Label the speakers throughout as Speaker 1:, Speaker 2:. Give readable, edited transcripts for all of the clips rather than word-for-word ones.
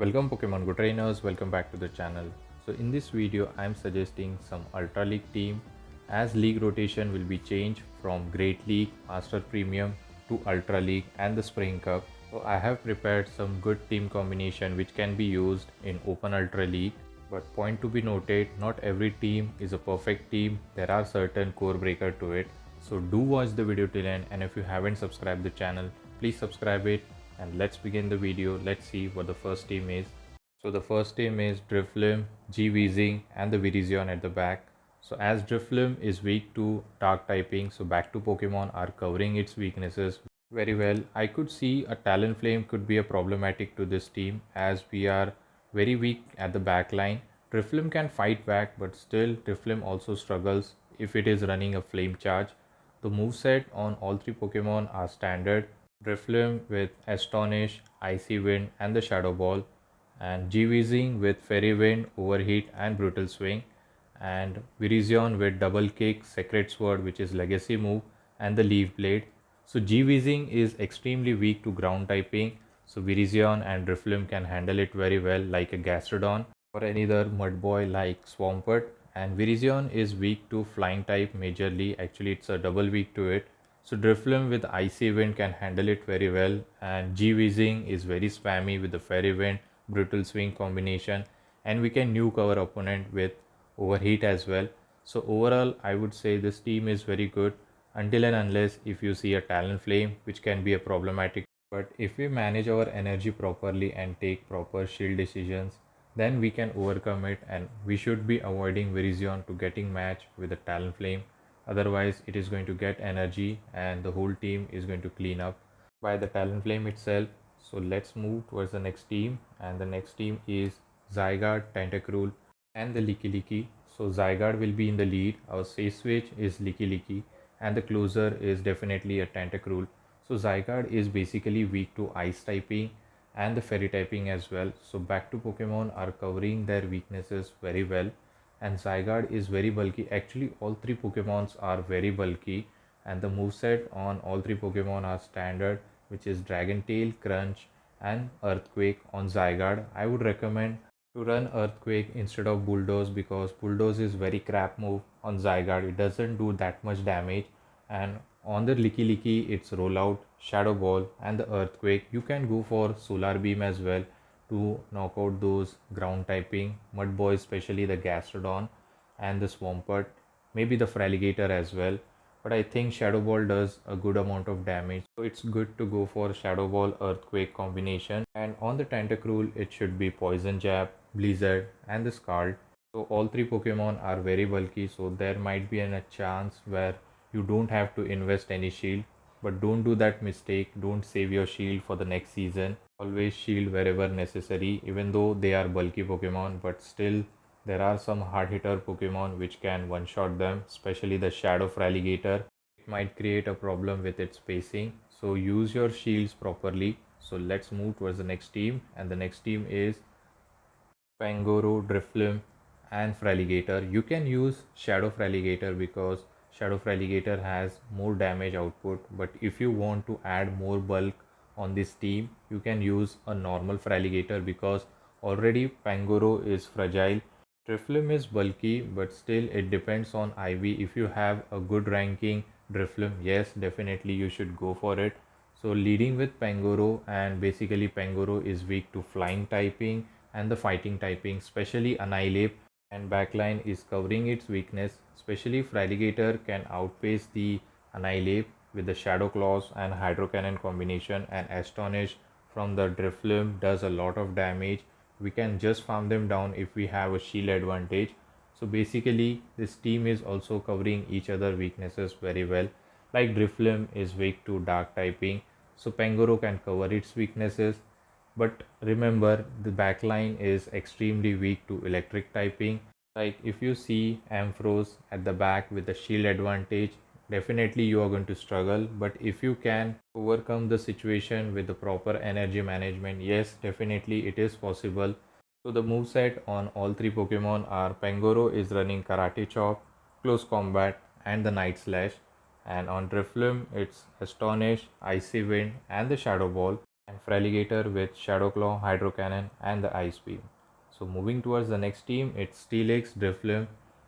Speaker 1: Welcome Pokemon Go trainers, welcome back to the channel. So in this video I am suggesting some Ultra League team as league rotation will be changed from Great League, Master Premium to Ultra League and the Spring Cup. So I have prepared some good team combination which can be used in Open Ultra League. But point to be noted, not every team is a perfect team. There are certain core breaker to it. So do watch the video till end, and if you haven't subscribed the channel, please subscribe it, and let's begin the video. Let's see what the first team is. So the first team is Drifloon, G-Weezing and the Virizion at the back. So as Drifloon is weak to dark typing, so back to Pokemon are covering its weaknesses very well. I could see a Talonflame could be a problematic to this team as we are very weak at the back line. Drifloon can fight back, but still Drifloon also struggles if it is running a flame charge. The moveset on all three Pokemon are standard. Drifloon with Astonish, Icy Wind and the Shadow Ball, and G-Weezing with Fairy Wind, Overheat and Brutal Swing, and Virizion with Double Kick, Sacred Sword which is Legacy move, and the Leaf Blade. So G-Weezing is extremely weak to ground typing, so Virizion and Drifloon can handle it very well like a Gastrodon or any other Mudboy like Swampert, and Virizion is weak to flying type majorly, actually it's a double weak to it. So Drifloon with Icy Wind can handle it very well, and G-Weezing is very spammy with the Fairy Wind, Brutal Swing combination, and we can nuke our opponent with Overheat as well. So overall I would say this team is very good until and unless if you see a Talonflame which can be a problematic. But if we manage our energy properly and take proper shield decisions, then we can overcome it, and we should be avoiding Virizion to getting match with a Talonflame. Otherwise it is going to get energy and the whole team is going to clean up by the Talonflame itself. So let's move towards the next team, and the next team is Zygarde, Tentacruel and the Lickilicky. So Zygarde will be in the lead, our safe switch is Lickilicky, and the closer is definitely a Tentacruel. So Zygarde is basically weak to ice typing and the fairy typing as well. So back to Pokemon are covering their weaknesses very well, and Zygarde is very bulky. Actually all three Pokemons are very bulky, and the moveset on all three Pokemon are standard, which is Dragon Tail, Crunch and Earthquake. On Zygarde I would recommend to run Earthquake instead of Bulldoze because Bulldoze is very crap move on Zygarde. It doesn't do that much damage, and on the Lickilicky it's Rollout, Shadow Ball and the Earthquake. You can go for Solar Beam as well to knock out those ground typing Mud Boys, especially the Gastrodon and the Swampert, maybe the Feraligatr as well. But I think Shadow Ball does a good amount of damage, so it's good to go for Shadow Ball Earthquake combination. And on the Tentacruel it should be Poison Jab, Blizzard and the Scald. So all three Pokemon are very bulky, so there might be a chance where you don't have to invest any shield, but don't do that mistake. Don't save your shield for the next season. Always shield wherever necessary, even though they are bulky Pokemon, but still there are some hard hitter Pokemon which can one shot them, especially the Shadow Feraligatr. It might create a problem with its spacing, so use your shields properly. So let's move towards the next team, and the next team is Pangoro, Drifloon and Feraligatr. You can use Shadow Feraligatr because Shadow Feraligatr has more damage output, but if you want to add more bulk on this team, you can use a normal Feraligatr because already Pangoro is fragile. Drifloon is bulky, but still it depends on IV. If you have a good ranking Drifloon, yes, definitely you should go for it. So leading with Pangoro, and basically Pangoro is weak to flying typing and the fighting typing, especially Annihilate, and backline is covering its weakness, especially Feraligatr can outpace the Annihilate with the Shadow Claws and Hydro Cannon combination, and Astonish from the Drifloon does a lot of damage. We can just farm them down if we have a shield advantage. So basically this team is also covering each other weaknesses very well. Like Drifloon is weak to dark typing, so Pangoro can cover its weaknesses. But remember, the backline is extremely weak to electric typing. Like if you see Ampharos at the back with the shield advantage, definitely you are going to struggle. But if you can overcome the situation with the proper energy management, yes, definitely it is possible. So the moveset on all three Pokemon are Pangoro is running Karate Chop, Close Combat and the Night Slash. And on Drifloon it's Astonish, Icy Wind and the Shadow Ball. and Feraligatr with Shadow Claw, Hydro Cannon, and the Ice Beam. So moving towards the next team, it's Steelix, Drifloon,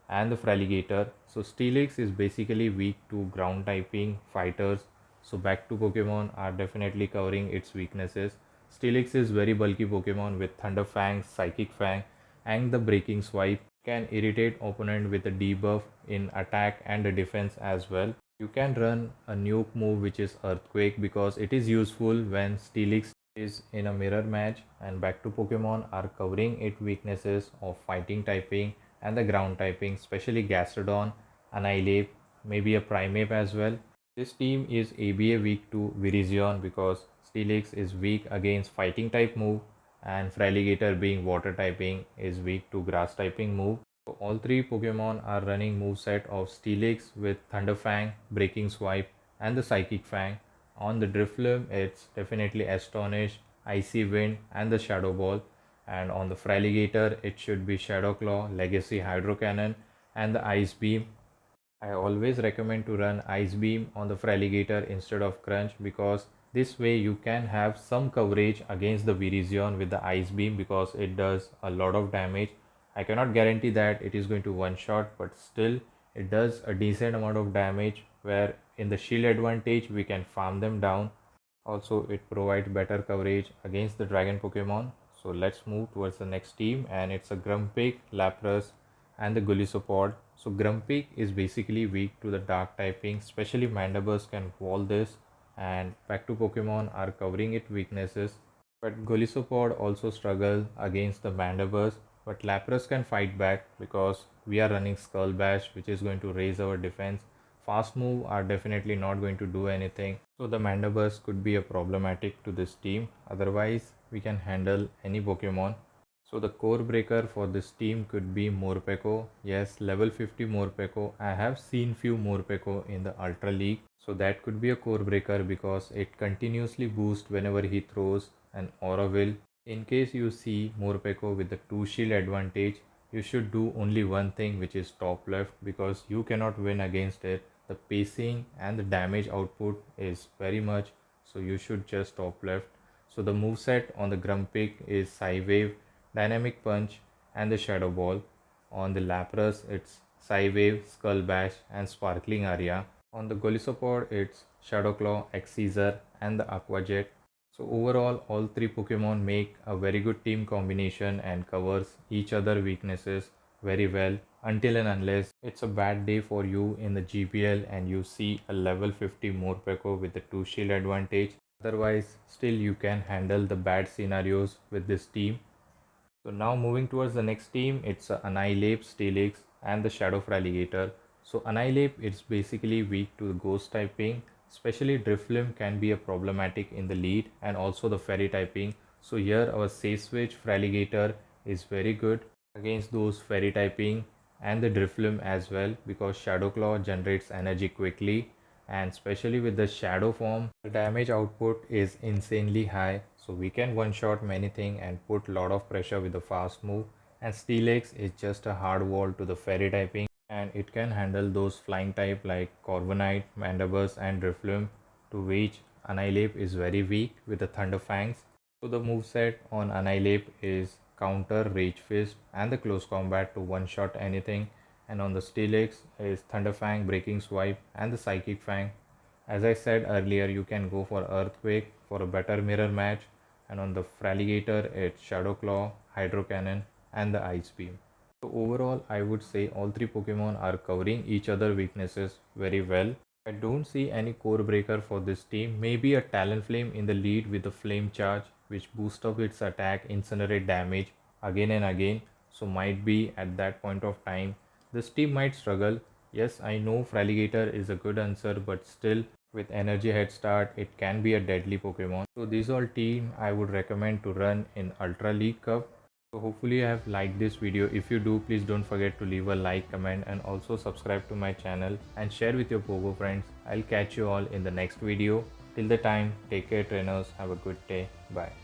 Speaker 1: and the Feraligatr. So Steelix is basically weak to ground typing fighters. So back to Pokemon are definitely covering its weaknesses. Steelix is very bulky Pokemon with Thunder Fang, Psychic Fang, and the Breaking Swipe. Can irritate opponent with a debuff in attack and defense as well. You can run a nuke move which is Earthquake because it is useful when Steelix is in a mirror match, and back to Pokemon are covering its weaknesses of fighting typing and the ground typing, especially Gastrodon, Annihilape, maybe a Primeape as well. This team is ABA weak to Virizion because Steelix is weak against fighting type move, and Feraligatr being water typing is weak to grass typing move. So all three Pokemon are running moveset of Steelix with Thunder Fang, Breaking Swipe, and the Psychic Fang. On the Drifloon, it's definitely Astonish, Icy Wind, and the Shadow Ball. And on the Feraligatr, it should be Shadow Claw, Legacy Hydro Cannon, and the Ice Beam. I always recommend to run Ice Beam on the Feraligatr instead of Crunch because this way you can have some coverage against the Virizion with the Ice Beam because it does a lot of damage. I cannot guarantee that it is going to one shot, but still it does a decent amount of damage where in the shield advantage we can farm them down. Also it provides better coverage against the dragon Pokemon. So let's move towards the next team, and it's a Grumpig, Lapras, and the Golisopod. So Grumpig is basically weak to the dark typing, especially Mandibuzz can wall this, and back to Pokemon are covering its weaknesses. But Golisopod also struggle against the Mandibuzz, but Lapras can fight back because we are running Skull Bash, which is going to raise our defense. Fast move are definitely not going to do anything, so the Mandibuzz could be a problematic to this team. Otherwise we can handle any Pokemon. So the core breaker for this team could be Morpeko. Yes, level 50 Morpeko. I have seen few Morpeko in the Ultra League. So that could be a core breaker because it continuously boosts whenever he throws an Auroville. In case you see Morpeko with the 2 shield advantage, you should do only one thing, which is top left, because you cannot win against it. The pacing and the damage output is very much, so you should just top left. So the moveset on the Grumpig is Psywave, Dynamic Punch, and the Shadow Ball. On the Lapras, it's Psywave, Skull Bash, and Sparkling Aria. On the Golisopod, it's Shadow Claw, Xyzer, and the Aqua Jet. So overall, all three Pokemon make a very good team combination and covers each other weaknesses very well, until and unless it's a bad day for you in the GPL and you see a level 50 Morpeko with the 2 shield advantage. Otherwise, still you can handle the bad scenarios with this team. So now moving towards the next team, it's Annihilape, Steelix, and the Shadow Feraligatr. So Annihilape is basically weak to the ghost typing, especially Drifloon can be a problematic in the lead, and also the fairy typing. So here our Safe Switch Feraligatr is very good against those fairy typing and the Drifloon as well, because Shadow Claw generates energy quickly, and especially with the shadow form the damage output is insanely high, so we can one shot many things and put lot of pressure with the fast move. And Steelix is just a hard wall to the fairy typing, and it can handle those flying type like Corviknight, Mandibuzz, and Drifloon, to which Annihilape is very weak with the Thunder Fangs. So the moveset on Annihilape is counter, Rage Fist, and the close combat to one shot anything. And on the Steelix is Thunder Fang, Breaking Swipe, and the Psychic Fang. As I said earlier, you can go for Earthquake for a better mirror match, and on the Feraligatr it's Shadow Claw, Hydro Cannon, and the Ice Beam. So overall, I would say all three Pokemon are covering each other weaknesses very well. I don't see any core breaker for this team. Maybe a Talonflame in the lead with a Flame Charge, which boosts up its attack, incinerate damage again and again. So might be at that point of time this team might struggle. Yes, I know Feraligatr is a good answer, but still with energy head start, it can be a deadly Pokemon. So these all team I would recommend to run in Ultra League Cup. So hopefully you have liked this video. If you do, please don't forget to leave a like, comment, and also subscribe to my channel and share with your Pogo friends. I'll catch you all in the next video. Till the time, take care trainers. Have a good day. Bye.